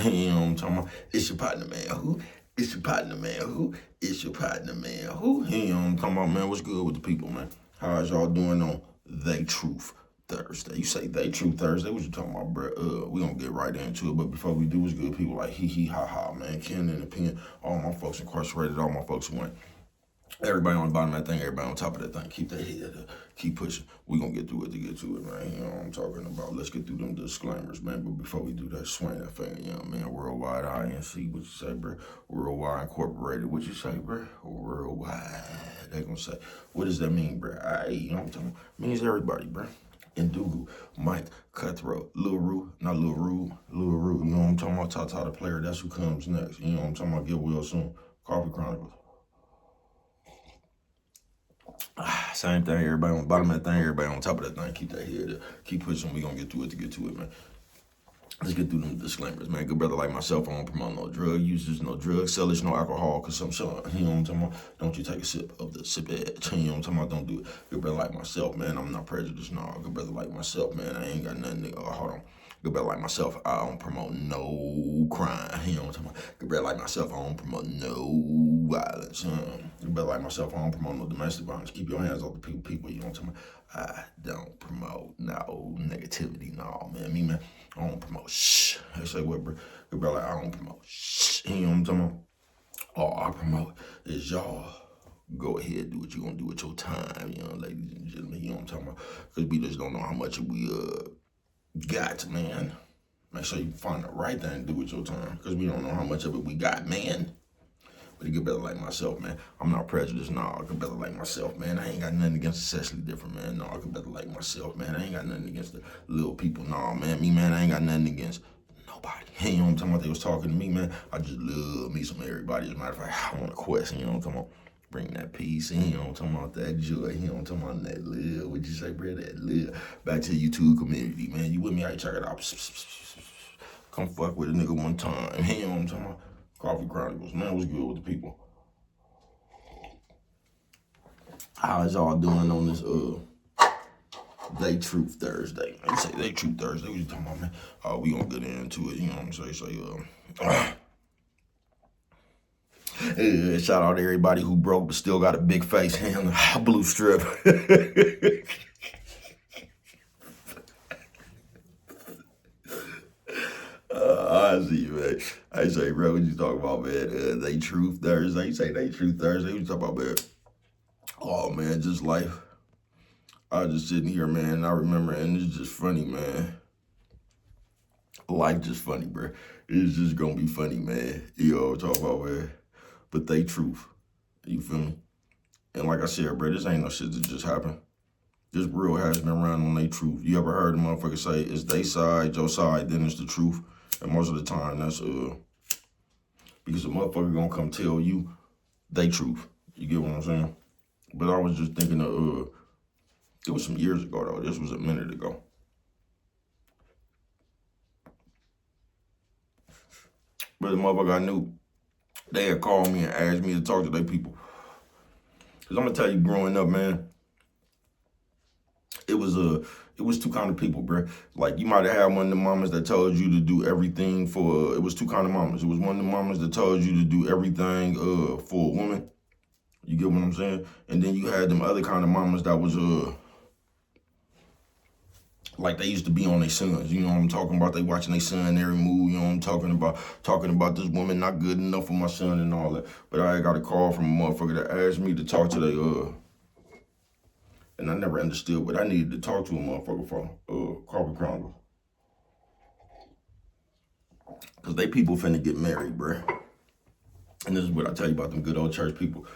You know what I'm talking about? It's your partner, man. Who? It's your partner, man. Who? It's your partner, man. Who? You know what I'm talking about, man? What's good with the people, man? How's y'all doing on They Truth Thursday? You say They Truth Thursday? What you talking about, bro? We gonna get right into it, but before we do, what's good? People like hee hee ha ha, man. Ken and the pen. All my folks incarcerated. All my folks who went. Everybody on the bottom of that thing, everybody on top of that thing. Keep that head up. Keep pushing. We gonna get through it to get to it, man. You know what I'm talking about. Let's get through them disclaimers, man. But before we do that, swing that thing, you know what I mean? Worldwide INC, what you say, bro? Worldwide Incorporated, what you say, bro? Worldwide. They gonna say, what does that mean, bro? You know what I'm talking about? It means everybody, bro. Indugu, Mike, Cutthroat, Lil Rue, not Lil Rue, Lil Rue. You know what I'm talking about? Tata the player, that's who comes next. You know what I'm talking about? Get well soon. Coffee Chronicles. Same thing, everybody on the bottom of that thing, everybody on top of that thing. Keep that head up. Keep pushing. We gonna get through it to get to it, man. Let's get through them disclaimers, man. Good brother like myself, I don't promote no drug users, no drug sellers, no alcohol consumption. You know what I'm talking about? Don't you take a sip of the sip edge. You know what I'm talking about? Don't do it. Good brother like myself, man, I'm not prejudiced, no. Good brother like myself, man, I ain't got nothing to, hold on. Good brother like myself, I don't promote no crime. You know what I'm talking about? Good brother like myself, I don't promote no violence. Good brother like myself, I don't promote no domestic violence. Keep your hands off the people, you know what I'm talking about? I don't promote no negativity, no, man. Me, man, I don't promote shh. I say what, bro? Good brother, like, I don't promote shh. You know what I'm talking about? All I promote is y'all go ahead, do what you gonna do with your time, you know, ladies and gentlemen. You know what I'm talking about? Because we just don't know how much we got, man. Make sure you find the right thing to do with your time, because we don't know how much of it we got, man. But you get better like myself, man. I'm not prejudiced, no. I could better like myself, man. I ain't got nothing against the sexually different, man. No, I could better like myself, man. I ain't got nothing against the little people, no, man. Me, man, I ain't got nothing against nobody. You know what I'm talking about? They was talking to me, man. I just love me some everybody. As a matter of fact, I want a question, you know what I'm talking about? Bring that peace in, you know what I'm talking about? That joy, you know what I'm talking about? That love. What'd you say, bro? That love. Back to the YouTube community, man. You with me? I check it out. Come fuck with a nigga one time. You know what I'm talking about? Coffee Chronicles, man. What's good with the people? How is y'all doing on this They Truth Thursday? You say They Truth Thursday. What you talking about, man? We gonna get into it. You know what I'm saying? Shout out to everybody who broke but still got a big face. Blue strip. I see you, man. I say, bro, what you talking about, man? They Truth Thursday. You say They Truth Thursday. What you talking about, man? Oh, man, just life. I was just sitting here, man, and I remember, and it's just funny, man. Life just funny, bro. It's just gonna be funny, man. You know what I'm talking about, man. But they truth. You feel me? And like I said, bro, this ain't no shit that just happened. This real has been around on they truth. You ever heard a motherfucker say, it's they side, your side, then it's the truth? And most of the time, that's because a motherfucker gonna come tell you they truth. You get what I'm saying? But I was just thinking of, it was some years ago, though. This was a minute ago. But the motherfucker I knew, they had called me and asked me to talk to their people. Cause I'm gonna tell you, growing up, man, it was two kind of people, bro. Like you might have had one of the mamas that told you to do everything for. It was two kind of mamas. It was one of the mamas that told you to do everything for a woman. You get what I'm saying? And then you had them other kind of mamas that was like they used to be on their sons. You know what I'm talking about? They watching their son every move. You know what I'm talking about? Talking about this woman not good enough for my son and all that. But I got a call from a motherfucker that asked me to talk to their and I never understood what I needed to talk to a motherfucker for Coffee Chronicles. Cause they people finna get married, bruh. And this is what I tell you about them good old church people.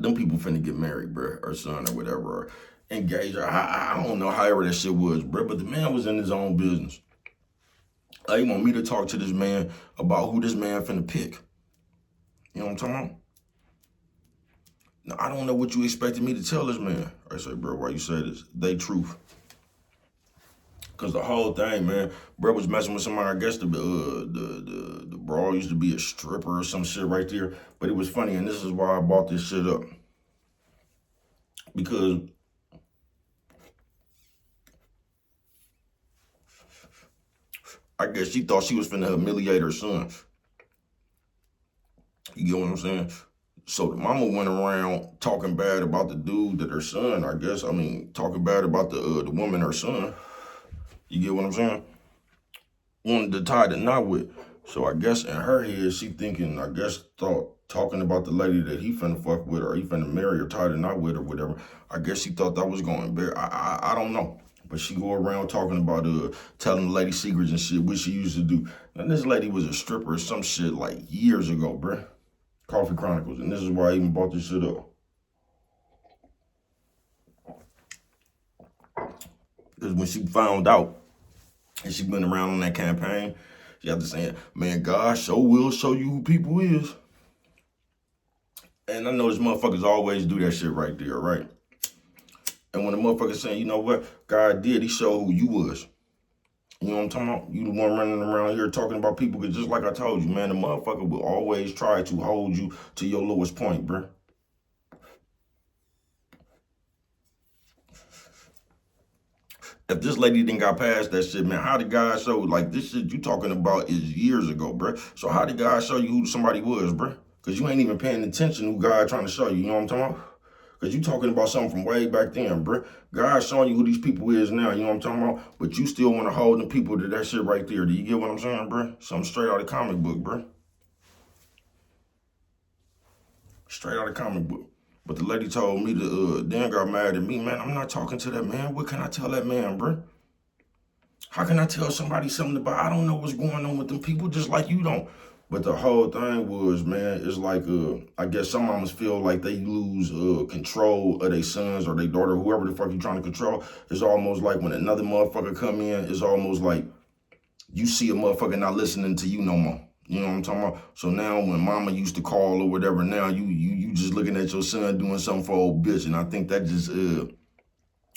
Them people finna get married, bruh, or son or whatever, or engaged, or I don't know, however that shit was, bruh. But the man was in his own business. He want me to talk to this man about who this man finna pick. You know what I'm talking about? Now, I don't know what you expected me to tell this man. I say, bro, why you say this? They truth. Cause the whole thing, man, bro was messing with somebody. I guess the bra used to be a stripper or some shit right there. But it was funny, and this is why I bought this shit up. Because I guess she thought she was finna humiliate her son. You get what I'm saying? So the mama went around talking bad about the dude that her son, I guess. I mean, talking bad about the woman, her son. You get what I'm saying? Wanted to tie the knot with. So I guess in her head, she thinking, I guess thought talking about the lady that he finna fuck with or he finna marry or tie the knot with or whatever. I guess she thought that was going to embarrass. I don't know. But she go around talking about telling the lady secrets and shit, which she used to do. And this lady was a stripper or some shit like years ago, bruh. Coffee Chronicles, and this is why I even bought this shit up. Because when she found out, and she been around on that campaign, she had to say, man, God sure will show you who people is. And I know this motherfuckers always do that shit right there, right? And when the motherfucker saying, you know what, God did, he showed who you was. You know what I'm talking about? You the one running around here talking about people, because just like I told you, man, the motherfucker will always try to hold you to your lowest point, bruh. If this lady didn't got past that shit, man, how did God show, like, this shit you talking about is years ago, bruh. So how did God show you who somebody was, bruh? Because you ain't even paying attention who God trying to show you, you know what I'm talking about? Because you talking about something from way back then, bruh. God's showing you who these people is now, you know what I'm talking about? But you still want to hold the people to that shit right there. Do you get what I'm saying, bruh? Something straight out of comic book, bruh. Straight out of comic book. But the lady told me to then got mad at me, man. I'm not talking to that man. What can I tell that man, bruh? How can I tell somebody something about, I don't know what's going on with them people just like you don't. But the whole thing was, man, it's like, I guess some mamas feel like they lose control of their sons or their daughter, whoever the fuck you trying to control. It's almost like when another motherfucker come in, it's almost like you see a motherfucker not listening to you no more. You know what I'm talking about? So now when mama used to call or whatever, now you just looking at your son doing something for old bitch. And I think that just,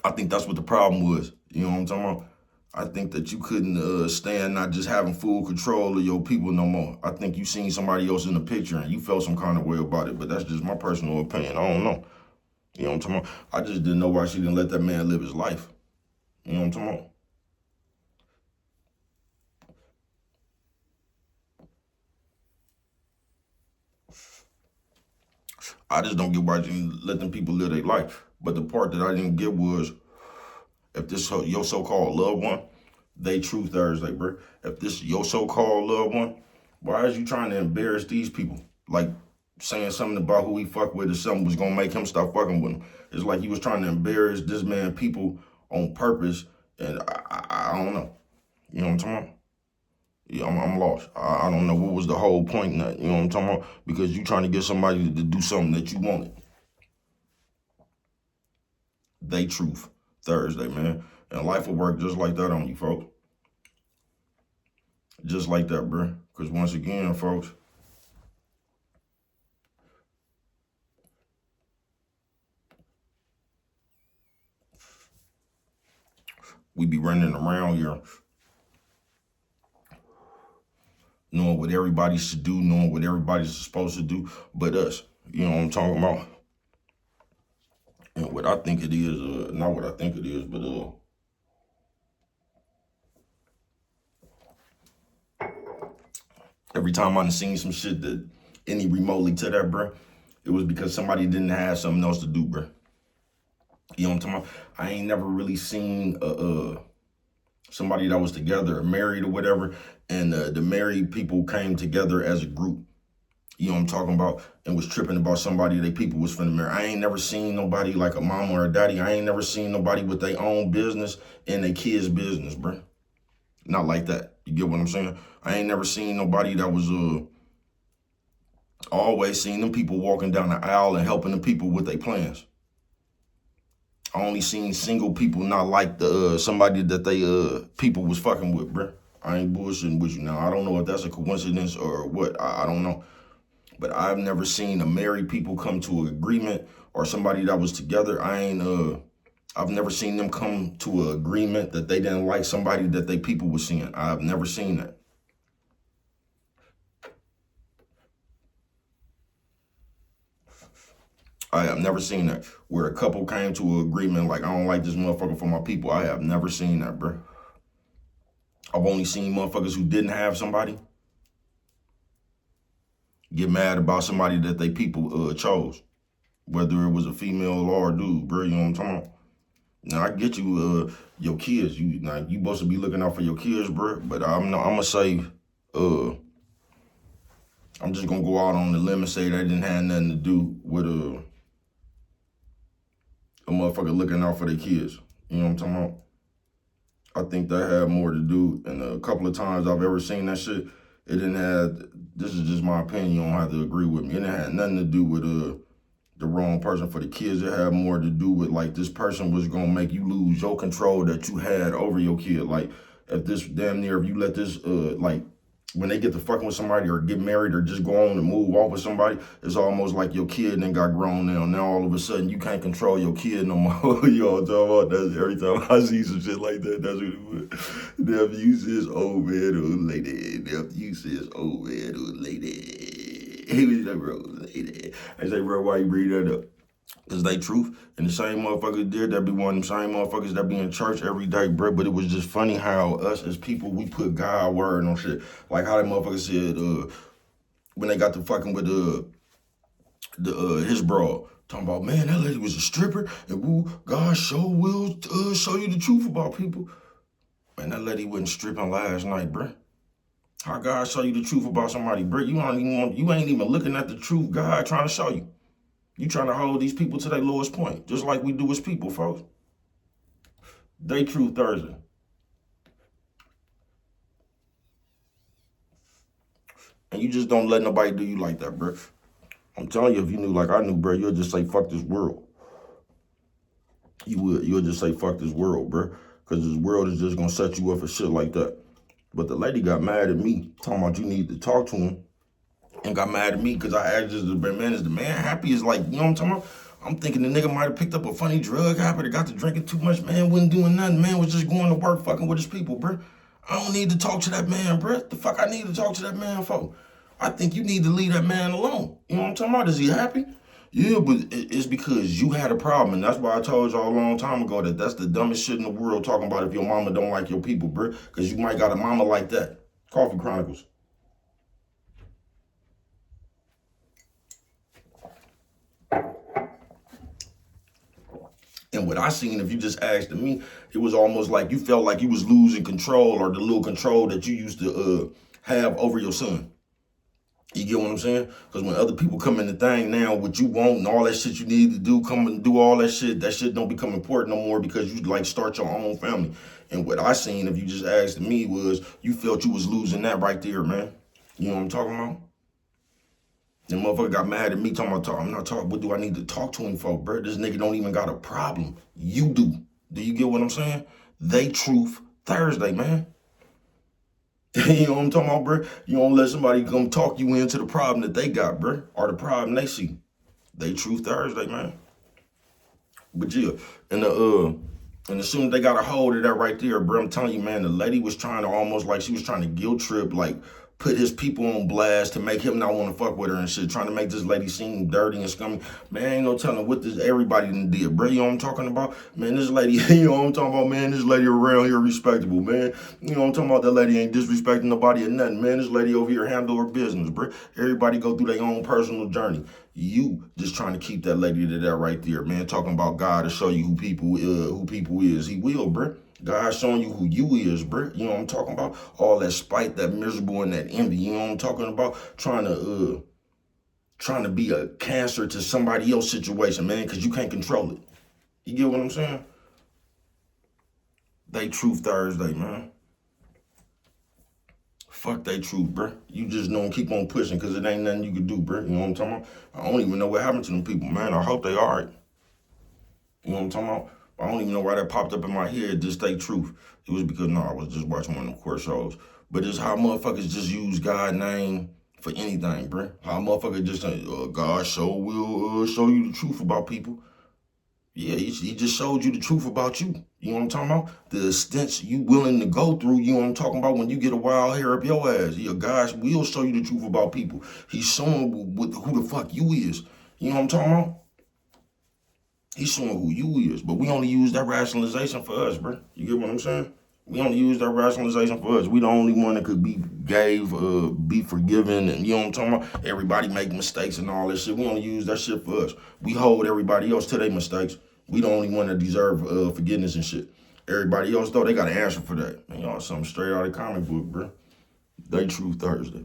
I think that's what the problem was. You know what I'm talking about? I think that you couldn't stand not just having full control of your people no more. I think you seen somebody else in the picture and you felt some kind of way about it, but that's just my personal opinion. I don't know. You know what I'm talking about? I just didn't know why she didn't let that man live his life. You know what I'm talking about? I just don't get why she didn't let them people live their life. But the part that I didn't get was, if this your so-called loved one, they true Thursday, bro. If this your so-called loved one, why is you trying to embarrass these people? Like saying something about who he fuck with or something was gonna make him stop fucking with him. It's like he was trying to embarrass this man people on purpose, and I don't know. You know what I'm talking about? Yeah, I'm lost. I don't know what was the whole point in that. You know what I'm talking about? Because you trying to get somebody to do something that you wanted. They truth Thursday, man. And life will work just like that on you, folks. Just like that, bro. Because once again, folks, we be running around here knowing what everybody should do, knowing what everybody's supposed to do, but us. You know what I'm talking about? And what I think it is, not what I think it is, but every time I done seen some shit that any remotely to that, bro, it was because somebody didn't have something else to do, bro. You know what I'm talking about? I ain't never really seen somebody that was together or married or whatever, and the married people came together as a group. You know what I'm talking about? And was tripping about somebody they people was finna marry. I ain't never seen nobody like a mama or a daddy. I ain't never seen nobody with their own business and their kids' business, bro. Not like that. You get what I'm saying? I ain't never seen nobody that was always seen them people walking down the aisle and helping the people with their plans. I only seen single people not like the somebody that they people was fucking with, bro. I ain't bullshitting with you now. I don't know if that's a coincidence or what. I don't know. But I've never seen a married people come to an agreement or somebody that was together. I've never seen them come to an agreement that they didn't like somebody that they people was seeing. I've never seen that. I have never seen that. Where a couple came to an agreement like, I don't like this motherfucker for my people. I have never seen that, bro. I've only seen motherfuckers who didn't have somebody get mad about somebody that they people chose, whether it was a female or a dude, bro. You know what I'm talking about? Now I get you, your kids. You supposed to be looking out for your kids, bro. But I'm gonna say, I'm just gonna go out on the limb and say that didn't have nothing to do with a motherfucker looking out for their kids. You know what I'm talking about? I think that had more to do, and a couple of times I've ever seen that shit, it didn't have, this is just my opinion, you don't have to agree with me. It didn't have nothing to do with the wrong person for the kids. It had more to do with, like, this person was gonna make you lose your control that you had over your kid. Like, if this damn near, if you let this, like, when they get to fucking with somebody or get married or just go on and move off with somebody, it's almost like your kid then got grown now. Now all of a sudden you can't control your kid no more. You know what I'm talking about? That's every time I see some shit like that, that's what it was. Nephew says old man or lady. Nephew says old man or lady. He was like, bro, lady. I say, bro, why you bring that up? Cause they truth, and the same motherfuckers did that be one of them same motherfuckers that be in church every day, bro. But it was just funny how us as people, we put God word on shit. Like how that motherfucker said, when they got to fucking with his bro, talking about, man, that lady was a stripper, and woo, God sure will show you the truth about people. Man, that lady wasn't stripping last night, bro. How God show you the truth about somebody, bro? You ain't even looking at the truth God trying to show you. You trying to hold these people to their lowest point, just like we do as people, folks. They Truth Thursday. And you just don't let nobody do you like that, bro. I'm telling you, if you knew like I knew, bro, you'll just say, fuck this world. You would. You'll just say, fuck this world, bro. Because this world is just going to set you up for shit like that. But the lady got mad at me, talking about you need to talk to him. And got mad at me because I asked the man, is the man happy? Is like, you know what I'm talking about? I'm thinking the nigga might have picked up a funny drug habit or got to drinking too much. Man wasn't doing nothing. Man was just going to work fucking with his people, bro. I don't need to talk to that man, bro. The fuck I need to talk to that man for? I think you need to leave that man alone. You know what I'm talking about? Is he happy? Yeah, but it's because you had a problem. And that's why I told y'all a long time ago that that's the dumbest shit in the world, talking about if your mama don't like your people, bro. Because you might got a mama like that. Coffee Chronicles. And what I seen, if you just asked me, it was almost like you felt like you was losing control, or the little control that you used to have over your son. You get what I'm saying? Because when other people come in the thing now, what you want and all that shit you need to do, come and do all that shit don't become important no more because you like start your own family. And what I seen, if you just asked me, was you felt you was losing that right there, man. You know what I'm talking about? The motherfucker got mad at me talking about, I'm not talking, what do I need to talk to him for, bro? This nigga don't even got a problem. You do. Do you get what I'm saying? They Truth Thursday, man. You know what I'm talking about, bro? You don't let somebody come talk you into the problem that they got, bro, or the problem they see. They Truth Thursday, man. But yeah, and as soon as they got a hold of that right there, bro, I'm telling you, man, the lady was trying to almost like she was trying to guilt trip, like put his people on blast to make him not want to fuck with her and shit, trying to make this lady seem dirty and scummy. Man, ain't no telling what this everybody done did, bro. You know what I'm talking about? Man, this lady, you know what I'm talking about, man? This lady around here respectable, man. You know what I'm talking about? That lady ain't disrespecting nobody or nothing, man. This lady over here handle her business, bro. Everybody go through their own personal journey. You just trying to keep that lady to that right there, man. Talking about God to show you who people is. He will, bro. God showing you who you is, bro. You know what I'm talking about? All that spite, that miserable, and that envy. You know what I'm talking about? Trying to be a cancer to somebody else's situation, man, because you can't control it. You get what I'm saying? They Truth Thursday, man. Fuck they truth, bro. You just don't keep on pushing because it ain't nothing you can do, bro. You know what I'm talking about? I don't even know what happened to them people, man. I hope they all right. You know what I'm talking about? I don't even know why that popped up in my head, just stay truth. It was because, no, I was just watching one of them court shows. But it's how motherfuckers just use God's name for anything, bro. How motherfuckers just say, God will show you the truth about people. Yeah, he just showed you the truth about you. You know what I'm talking about? The extent you willing to go through, you know what I'm talking about, when you get a wild hair up your ass. Yeah, God will show you the truth about people. He's showing who the fuck you is. You know what I'm talking about? He's showing who you is, but we only use that rationalization for us, bro. You get what I'm saying? We only use that rationalization for us. We the only one that could be forgiven, and you know what I'm talking about? Everybody make mistakes and all that shit. We only use that shit for us. We hold everybody else to their mistakes. We the only one that deserve forgiveness and shit. Everybody else, though, they got an answer for that. Man, y'all something straight out of the comic book, bro. They Truth Thursday.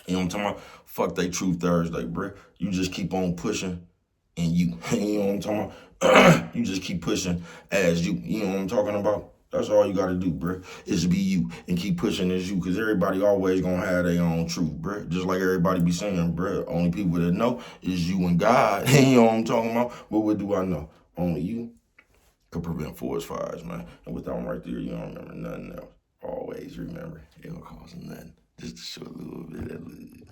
You know what I'm talking about? Fuck they Truth Thursday, bro. You just keep on pushing and you. You know what I'm talking about? You just keep pushing as you. You know what I'm talking about? That's all you gotta do, bro. Is be you and keep pushing as you, because everybody always gonna have their own truth, bro. Just like everybody be saying, bro. Only people that know is you and God. You know what I'm talking about? But what do I know? Only you could prevent forest fires, man. And with that one right there, you don't remember nothing else. Always remember, it don't cost nothing. Just to show a little bit of